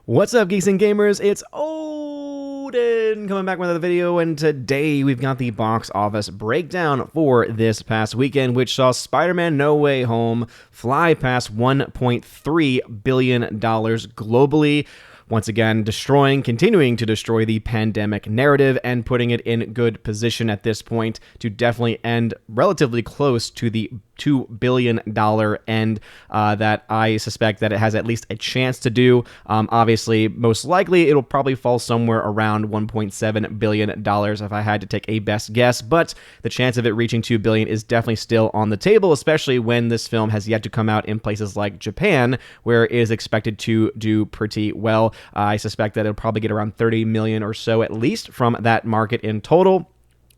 What's up, geeks and gamers? It's Odin coming back with another video, and today we've got the box office breakdown for this past weekend, which saw Spider-Man No Way Home fly past $1.3 billion globally. Once again, continuing to destroy the pandemic narrative and putting it in good position at this point to definitely end relatively close to the $2 billion end that I suspect that it has at least a chance to do. Obviously, most likely, it'll probably fall somewhere around $1.7 billion if I had to take a best guess, but the chance of it reaching $2 billion is definitely still on the table, especially when this film has yet to come out in places like Japan, where it is expected to do pretty well. I suspect that it'll probably get around 30 million or so at least from that market in total.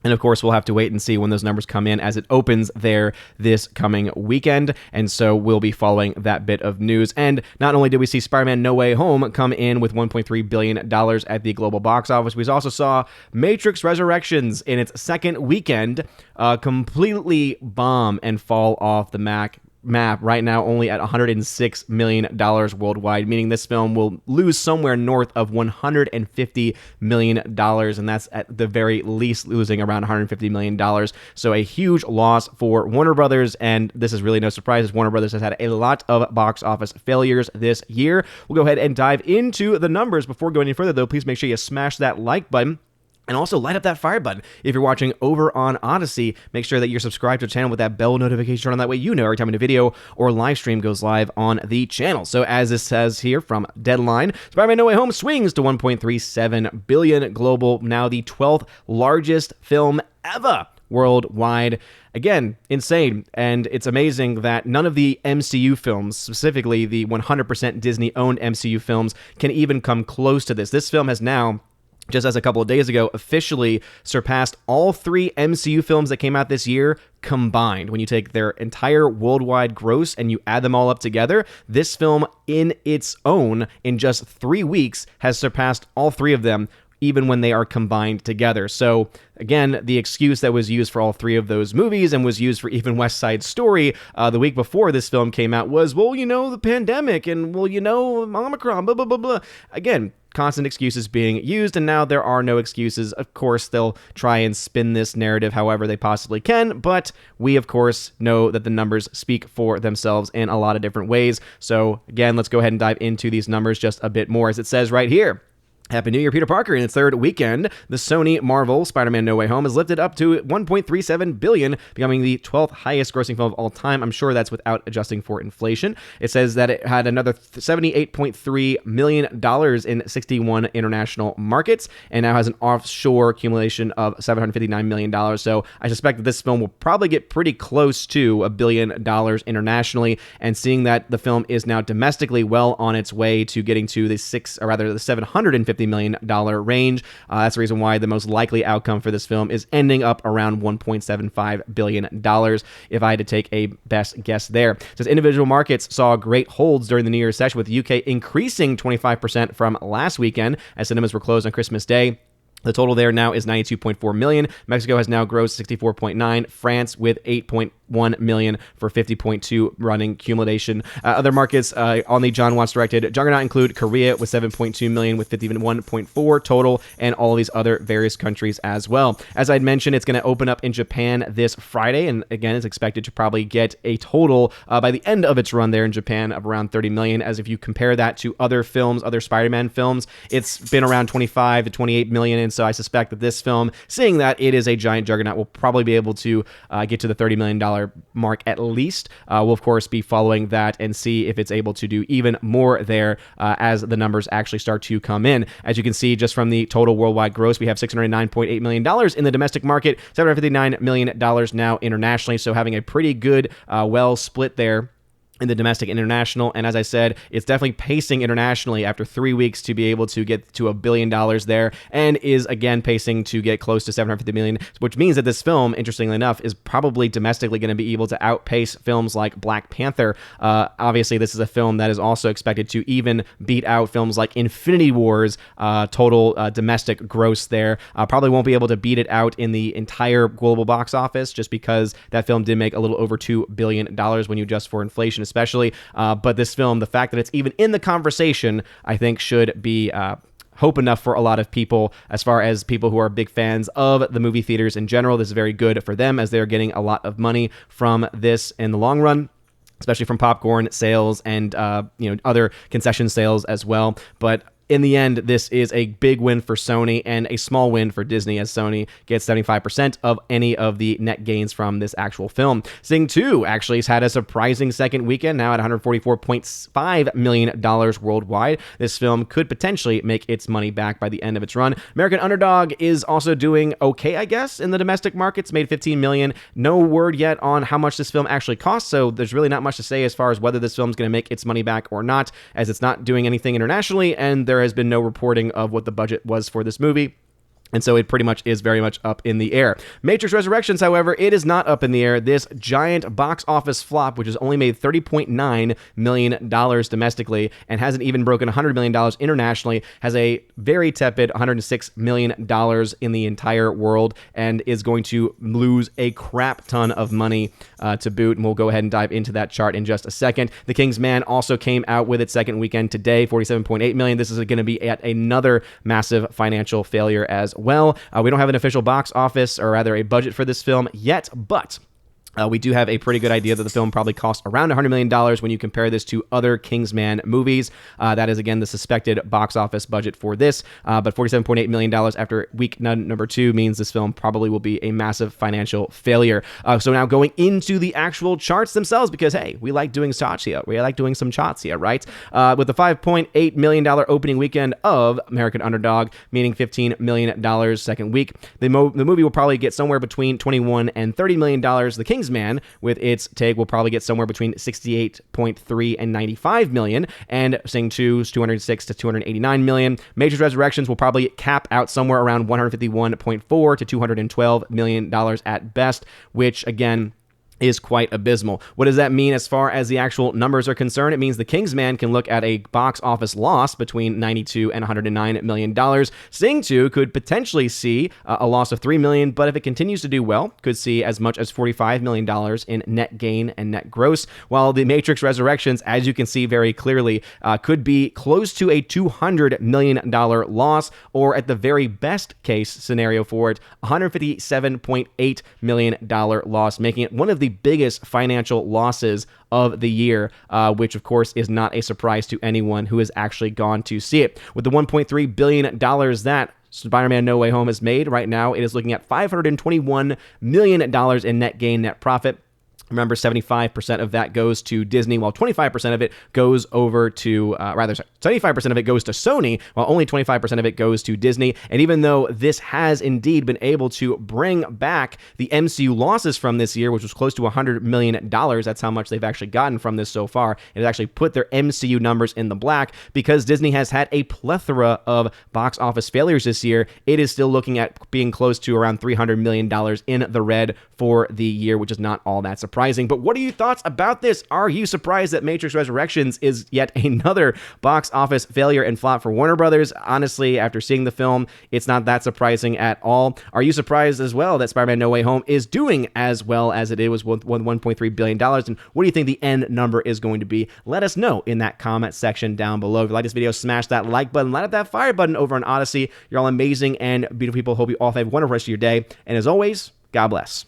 And of course, we'll have to wait and see when those numbers come in as it opens there this coming weekend. And so we'll be following that bit of news. And not only did we see Spider-Man No Way Home come in with $1.3 billion at the global box office, we also saw Matrix Resurrections in its second weekend completely bomb and fall off the map right now, only at $106 million worldwide, meaning this film will lose somewhere north of $150 million, and that's at the very least losing around $150 million. So a huge loss for Warner Brothers, and this is really no surprise as Warner Brothers has had a lot of box office failures this year. We'll go ahead and dive into the numbers. Before going any further, though, please make sure you smash that like button. And also light up that fire button. If you're watching over on Odyssey, make sure that you're subscribed to the channel with that bell notification on. That way you know every time a video or live stream goes live on the channel. So as this says here from Deadline, Spider-Man No Way Home swings to $1.37 billion global, now the 12th largest film ever worldwide. Again, insane. And it's amazing that none of the MCU films, specifically the 100% Disney-owned MCU films, can even come close to this. This film has now, just as a couple of days ago, officially surpassed all three MCU films that came out this year combined. When you take their entire worldwide gross and you add them all up together, this film in its own, in just 3 weeks, has surpassed all three of them, even when they are combined together. So again, the excuse that was used for all three of those movies and was used for even West Side Story the week before this film came out was, well, you know, the pandemic and, well, you know, Omicron, blah, blah, blah, blah. Again, constant excuses being used, and now there are no excuses. Of course, they'll try and spin this narrative however they possibly can, but we, of course, know that the numbers speak for themselves in a lot of different ways. So again, let's go ahead and dive into these numbers just a bit more, as it says right here. Happy New Year, Peter Parker. In its third weekend, the Sony Marvel Spider-Man No Way Home is lifted up to $1.37 billion, becoming the 12th highest grossing film of all time. I'm sure that's without adjusting for inflation. It says that it had another $78.3 million in 61 international markets, and now has an offshore accumulation of $759 million. So I suspect that this film will probably get pretty close to $1 billion internationally, and seeing that the film is now domestically well on its way to getting to the $750 million range. That's the reason why the most likely outcome for this film is ending up around $1.75 billion, if I had to take a best guess there. It says individual markets saw great holds during the New Year's session, with the UK increasing 25% from last weekend as cinemas were closed on Christmas Day. The total there now is 92.4 million. Mexico has now grossed 64.9. France with 8.1 million for 50.2 running accumulation. Other markets on the John Watts directed Juggernaut include Korea with 7.2 million with 51.4 total, and all of these other various countries as well. As I'd mentioned, it's going to open up in Japan this Friday, and again, it's expected to probably get a total by the end of its run there in Japan of around 30 million. As if you compare that to other films, other Spider-Man films, it's been around 25 to 28 million. And so I suspect that this film, seeing that it is a giant juggernaut, will probably be able to get to the $30 million mark at least. We'll, of course, be following that and see if it's able to do even more there as the numbers actually start to come in. As you can see, just from the total worldwide gross, we have $609.8 million in the domestic market, $759 million now internationally, so having a pretty good, well split there in the domestic and international. And as I said, it's definitely pacing internationally after 3 weeks to be able to get to $1 billion there, and is again pacing to get close to $750 million, which means that this film, interestingly enough, is probably domestically going to be able to outpace films like Black Panther. Obviously, this is a film that is also expected to even beat out films like Infinity War's total domestic gross there. Probably won't be able to beat it out in the entire global box office, just because that film did make a little over $2 billion when you adjust for inflation, especially. But this film, the fact that it's even in the conversation, I think should be hope enough for a lot of people. As far as people who are big fans of the movie theaters in general, this is very good for them, as they're getting a lot of money from this in the long run, especially from popcorn sales and other concession sales as well. But in the end, this is a big win for Sony and a small win for Disney, as Sony gets 75% of any of the net gains from this actual film. Sing 2 actually has had a surprising second weekend, now at $144.5 million worldwide. This film could potentially make its money back by the end of its run. American Underdog is also doing okay, I guess, in the domestic markets, made $15 million. No word yet on how much this film actually costs, so there's really not much to say as far as whether this film's going to make its money back or not, as it's not doing anything internationally, and there has been no reporting of what the budget was for this movie. And so it pretty much is very much up in the air. Matrix Resurrections, however, it is not up in the air. This giant box office flop, which has only made $30.9 million domestically and hasn't even broken $100 million internationally, has a very tepid $106 million in the entire world and is going to lose a crap ton of money to boot. And we'll go ahead and dive into that chart in just a second. The King's Man also came out with its second weekend today, $47.8 million. This is going to be at another massive financial failure as well. We don't have an official box office, or rather a budget for this film yet, but we do have a pretty good idea that the film probably cost around $100 million when you compare this to other Kingsman movies. That is, again, the suspected box office budget for this. But $47.8 million after week number 2 means this film probably will be a massive financial failure. So now going into the actual charts themselves, because, hey, we like doing charts here. We like doing some charts here, right? With the $5.8 million opening weekend of American Underdog, meaning $15 million second week, the movie will probably get somewhere between $21 and $30 million. The King's Man, with its take, will probably get somewhere between 68.3 and 95 million, and Sing 2's 206 to 289 million. Matrix Resurrections will probably cap out somewhere around 151.4 to 212 million dollars at best, which again is quite abysmal. What does that mean as far as the actual numbers are concerned? It means the King's Man can look at a box office loss between $92 and $109 million. Sing 2 could potentially see a loss of $3 million, but if it continues to do well, could see as much as $45 million in net gain and net gross, while the Matrix Resurrections, as you can see very clearly, could be close to a $200 million loss, or at the very best case scenario for it, $157.8 million loss, making it one of the biggest financial losses of the year, which of course is not a surprise to anyone who has actually gone to see it. With the $1.3 billion that Spider-Man No Way Home has made right now, it is looking at $521 million in net gain, net profit. Remember, 75% of that goes to Disney, while 25% of it goes over to, 75% of it goes to Sony, while only 25% of it goes to Disney. And even though this has indeed been able to bring back the MCU losses from this year, which was close to $100 million, that's how much they've actually gotten from this so far. It has actually put their MCU numbers in the black, because Disney has had a plethora of box office failures this year. It is still looking at being close to around $300 million in the red for the year, which is not all that surprising. But what are your thoughts about this? Are you surprised that Matrix Resurrections is yet another box office failure and flop for Warner Brothers? Honestly, after seeing the film, it's not that surprising at all. Are you surprised as well that Spider-Man No Way Home is doing as well as it is with $1.3 billion? And what do you think the end number is going to be? Let us know in that comment section down below. If you like this video, smash that like button, light up that fire button over on Odyssey. You're all amazing and beautiful people. Hope you all have a wonderful rest of your day. And as always, God bless.